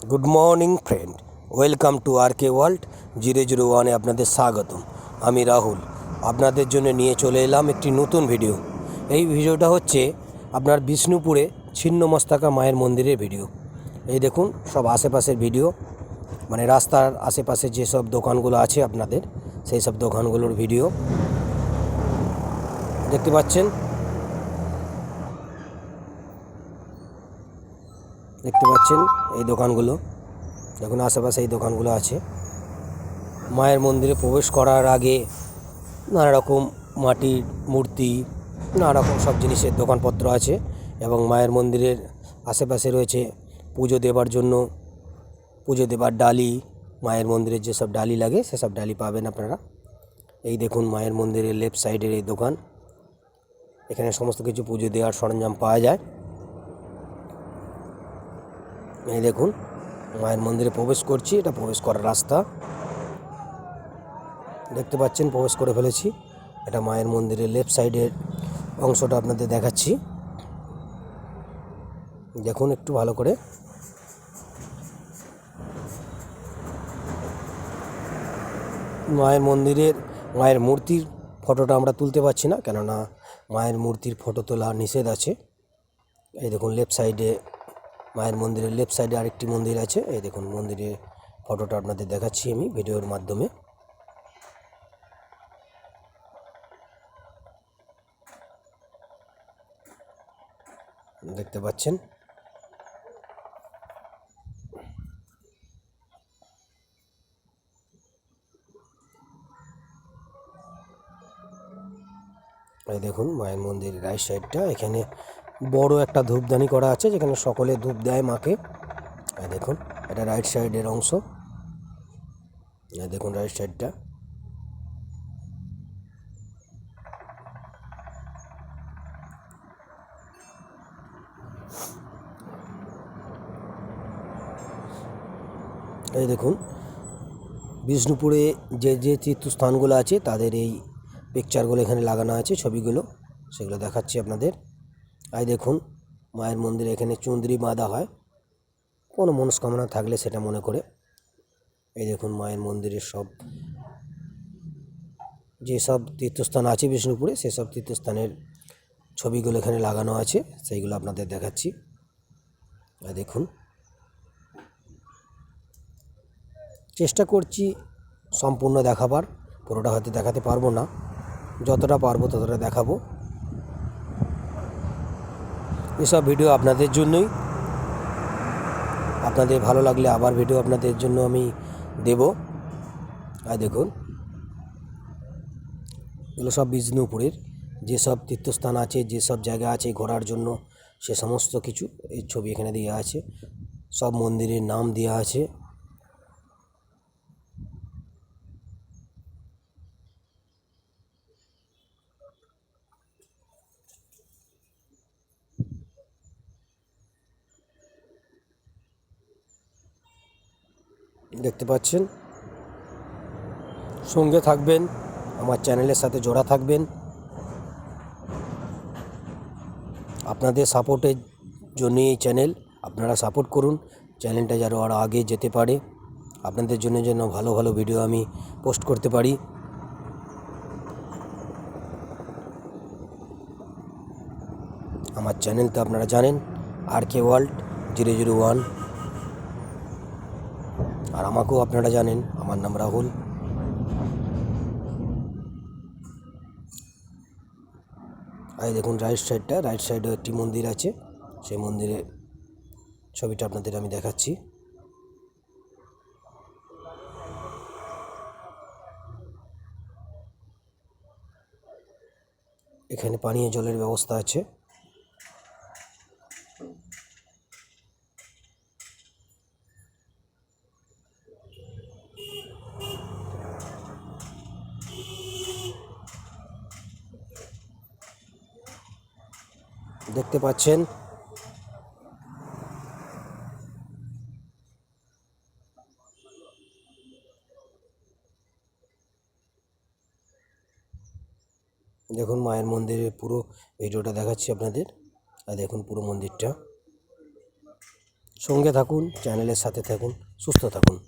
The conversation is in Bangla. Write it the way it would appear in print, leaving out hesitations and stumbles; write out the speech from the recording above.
Good morning friend, welcome to R K world 001-এ আপনাদের স্বাগতম। আমি রাহুল আপনাদের জন্য নিয়ে চলে এলাম একটি নতুন ভিডিও। এই ভিডিওটা হচ্ছে আপনার বিষ্ণুপুরে ছিন্নমস্তাকা মায়ের মন্দিরের ভিডিও। এই দেখুন সব আশেপাশের ভিডিও, মানে রাস্তার আশেপাশে যেসব দোকানগুলো আছে আপনাদের সেই সব দোকানগুলোর ভিডিও দেখতে পাচ্ছেন। এই দোকানগুলো দেখুন, আশেপাশে এই দোকানগুলো আছে। মায়ের মন্দিরে প্রবেশ করার আগে নানা রকম মাটির মূর্তি, নানা রকম সব জিনিসের দোকানপত্র আছে এবং মায়ের মন্দিরের আশেপাশে রয়েছে পুজো দেবার জন্য, পুজো দেবার ডালি। মায়ের মন্দিরের যেসব ডালি লাগে সেসব ডালি পাবেন আপনারা। এই দেখুন মায়ের মন্দিরের লেফট সাইডের এই দোকান, এখানে সমস্ত কিছু পুজো দেওয়ার সরঞ্জাম পাওয়া যায়। এই দেখুন মায়ের মন্দিরে প্রবেশ করছি, এটা প্রবেশ করার রাস্তা দেখতে পাচ্ছেন, প্রবেশ করে ফেলেছি। এটা মায়ের মন্দিরের লেফট সাইডের অংশটা আপনাদের দেখাচ্ছি, দেখুন একটু ভালো করে। মায়ের মন্দিরের মায়ের মূর্তির ফটোটা আমরা তুলতে পারছি না, কেননা মায়ের মূর্তির ফটো তোলা নিষেধ আছে। এই দেখুন লেফট সাইডে, মায়ের মন্দিরের লেফট সাইডে আরেকটি মন্দির আছে। এই দেখুন মন্দিরের ফটোটা আপনাদের দেখাচ্ছি আমি ভিডিওর মাধ্যমে। দেখতে পাচ্ছেন এই দেখুন মায়ের মন্দিরের রাইট সাইডটা, এখানে বড় একটা ধূপদানি করা আছে যেখানে সকলে ধূপ দেয় মাকে। এই দেখুন এটা রাইট সাইডের অংশ, এই দেখুন রাইট সাইডটা। এই দেখুন বিষ্ণুপুরে যে যে তীর্থস্থানগুলো আছে তাদের এই পিকচারগুলো এখানে লাগানো আছে, ছবিগুলো, সেগুলো দেখাচ্ছি আপনাদের। এই দেখুন মায়ের মন্দিরে এখানে চুনরি বাঁধা হয় কোনো মনস্কামনা থাকলে সেটা মনে করে। এই দেখুন মায়ের মন্দিরের সব যেসব তীর্থস্থান আছে বিষ্ণুপুরে সেসব তীর্থস্থানের ছবিগুলো এখানে লাগানো আছে, সেইগুলো আপনাদের দেখাচ্ছি। এই দেখুন চেষ্টা করছি সম্পূর্ণ দেখাবার, পুরোটা হয়তো দেখাতে পারবো না, যতটা পারবো ততটা দেখাবো। এসব ভিডিও আপনাদের জন্যই, আপনাদের ভালো লাগলে আবার ভিডিও আপনাদের জন্য আমি দেব। আর দেখুন এগুলো সব বিষ্ণুপুরের যেসব তীর্থস্থান আছে, যেসব জায়গা আছে ঘোরার জন্য, সে সমস্ত কিছু এই ছবি এখানে দেওয়া আছে, সব মন্দিরের নাম দেওয়া আছে। দেখতে পাচ্ছেন, সঙ্গে থাকবেন, আমার চ্যানেলের সাথে জোড়া থাকবেন। আপনাদের সাপোর্টের জন্যই এই চ্যানেল, আপনারা সাপোর্ট করুন, চ্যানেলটা যেন আরও আগে যেতে পারে, আপনাদের জন্য যেন ভালো ভালো ভিডিও আমি পোস্ট করতে পারি। আমার চ্যানেল তো আপনারা জানেন, আর কে ওয়ার্ল্ড 001, আর আমাকেও আপনারা জানেন, আমার নাম রাহুল। এই দেখুন রাইট সাইডটা, রাইট সাইডেও একটি মন্দির আছে, সেই মন্দিরের ছবিটা আপনাদের আমি দেখাচ্ছি। এখানে পানীয় জলের ব্যবস্থা আছে। দেখতে পাচ্ছেন দেখুন মায়ের মন্দিরের পুরো ভিডিওটা দেখাচ্ছি আপনাদের। আর দেখুন পুরো মন্দিরটা, সঙ্গে থাকুন, চ্যানেলের সাথে থাকুন, সুস্থ থাকুন।